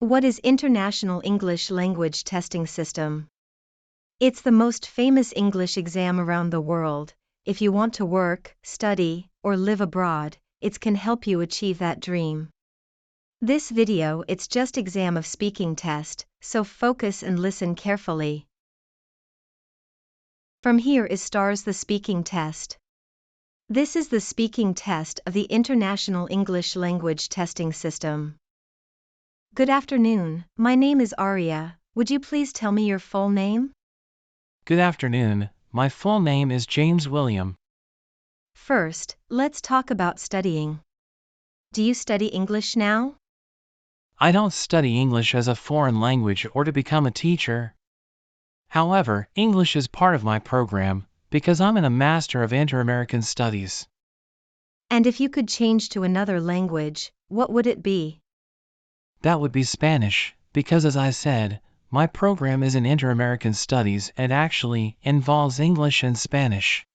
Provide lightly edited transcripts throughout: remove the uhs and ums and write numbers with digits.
What is International English Language Testing System? It's the most famous English exam around the world. If you want to work, study, or live abroad, it can help you achieve that dream. This video it's just exam of speaking test, so focus and listen carefully. From here is stars the speaking test. This is the speaking test of the International English Language Testing System. Good afternoon, my name is Aria. Would you please tell me your full name? Good afternoon, my full name is James William. First, let's talk about studying. Do you study English now? I don't study English as a foreign language or to become a teacher. However, English is part of my program, because I'm a Master of Inter-American Studies. And if you could change to another language, what would it be? That would be Spanish, because as I said, my program is in Inter-American Studies and actually involves English and Spanish.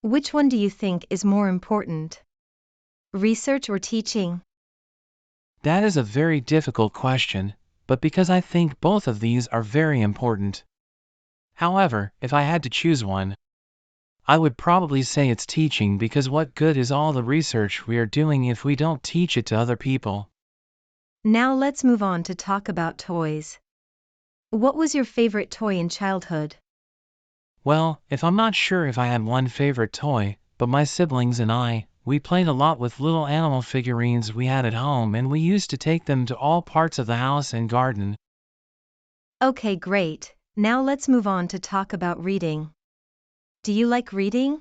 Which one do you think is more important? Research or teaching? That is a very difficult question, but because I think both of these are very important. However, if I had to choose one, I would probably say it's teaching, because what good is all the research we are doing if we don't teach it to other people? Now let's move on to talk about toys. What was your favorite toy in childhood? Well, if I'm not sure if I had one favorite toy, but my siblings and I, we played a lot with little animal figurines we had at home, and we used to take them to all parts of the house and garden. Okay, great. Now let's move on to talk about reading. Do you like reading?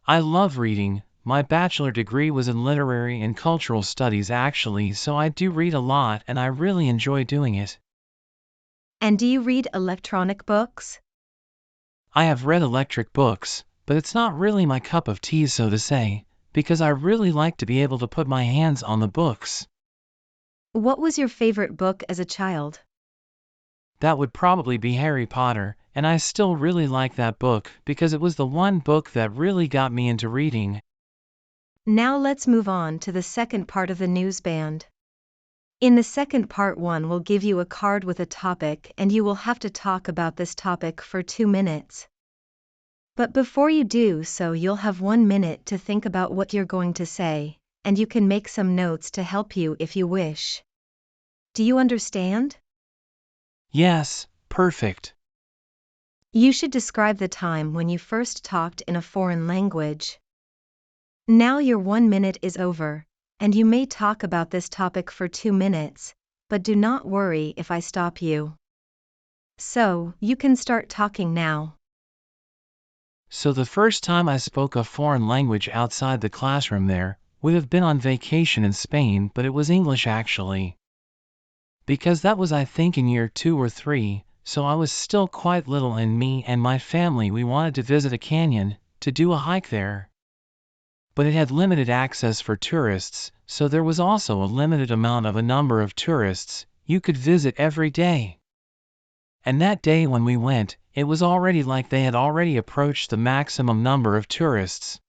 I love reading. My bachelor degree was in literary and cultural studies actually, so I do read a lot and I really enjoy doing it. And do you read electronic books? I have read electric books, but it's not really my cup of tea, so to say, because I really like to be able to put my hands on the books. What was your favorite book as a child? That would probably be Harry Potter, and I still really like that book because it was the one book that really got me into reading. Now let's move on to the second part of the news band. In the second part, one will give you a card with a topic and you will have to talk about this topic for 2 minutes. But before you do so, you'll have 1 minute to think about what you're going to say, and you can make some notes to help you if you wish. Do you understand? Yes, perfect. You should describe the time when you first talked in a foreign language. Now your 1 minute is over, and you may talk about this topic for 2 minutes, but do not worry if I stop you. So, you can start talking now. So the first time I spoke a foreign language outside the classroom there would have been on vacation in Spain, but it was English actually. Because that was, I think, in year 2 or 3, so I was still quite little, and me and my family, we wanted to visit a canyon, to do a hike there. But it had limited access for tourists, so there was also a limited amount of a number of tourists you could visit every day. And that day when we went, it was already like they had already approached the maximum number of tourists.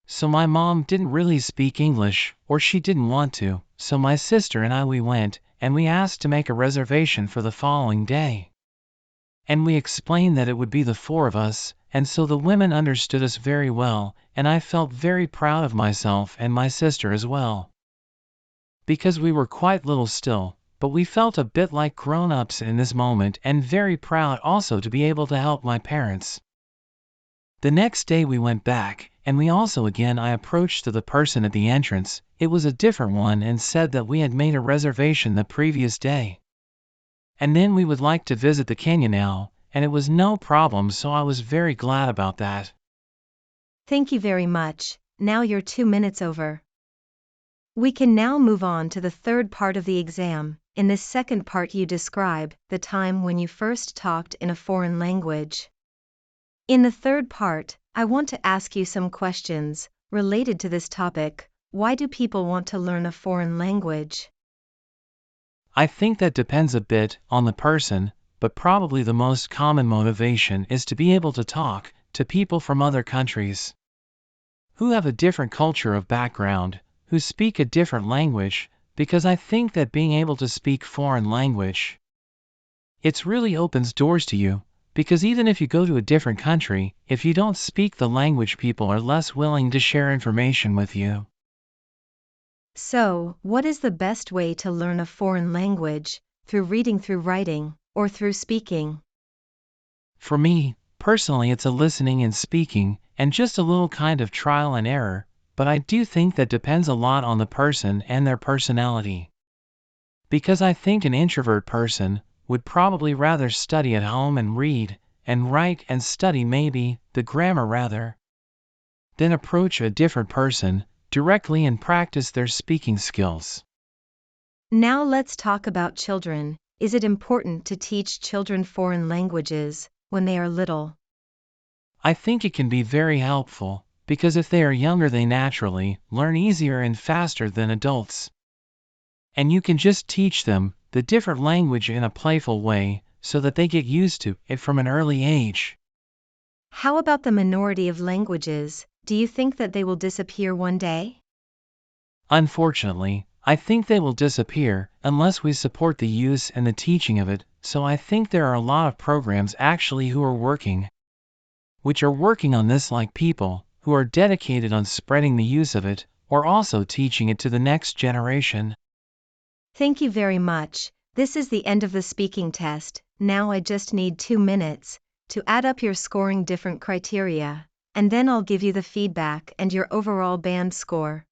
So my mom didn't really speak English, or she didn't want to, so my sister and I, we went, and we asked to make a reservation for the following day. And we explained that it would be the 4 of us, and so the women understood us very well, and I felt very proud of myself and my sister as well. Because we were quite little still, but we felt a bit like grown-ups in this moment, and very proud also to be able to help my parents. The next day we went back, and we also again I approached to the person at the entrance, it was a different one, and said that we had made a reservation the previous day. And then we would like to visit the canyon now, and it was no problem, so I was very glad about that. Thank you very much. Now your 2 minutes over. We can now move on to the third part of the exam. In this second part you describe the time when you first talked in a foreign language. In the third part, I want to ask you some questions related to this topic. Why do people want to learn a foreign language? I think that depends a bit on the person, but probably the most common motivation is to be able to talk to people from other countries who have a different culture of background, who speak a different language, because I think that being able to speak foreign language, it really opens doors to you, because even if you go to a different country, if you don't speak the language, people are less willing to share information with you. So, what is the best way to learn a foreign language? Through reading, through writing, or through speaking? For me, personally, it's a listening and speaking, and just a little kind of trial and error, but I do think that depends a lot on the person and their personality. Because I think an introvert person would probably rather study at home and read, and write and study maybe, the grammar rather, than approach a different person directly and practice their speaking skills. Now let's talk about children. Is it important to teach children foreign languages when they are little? I think it can be very helpful, because if they are younger they naturally learn easier and faster than adults. And you can just teach them the different language in a playful way so that they get used to it from an early age. How about the minority of languages? Do you think that they will disappear one day? Unfortunately, I think they will disappear unless we support the use and the teaching of it, so I think there are a lot of programs actually which are working on this, like people who are dedicated on spreading the use of it or also teaching it to the next generation. Thank you very much. This is the end of the speaking test. Now I just need 2 minutes to add up your scoring different criteria, and then I'll give you the feedback and your overall band score.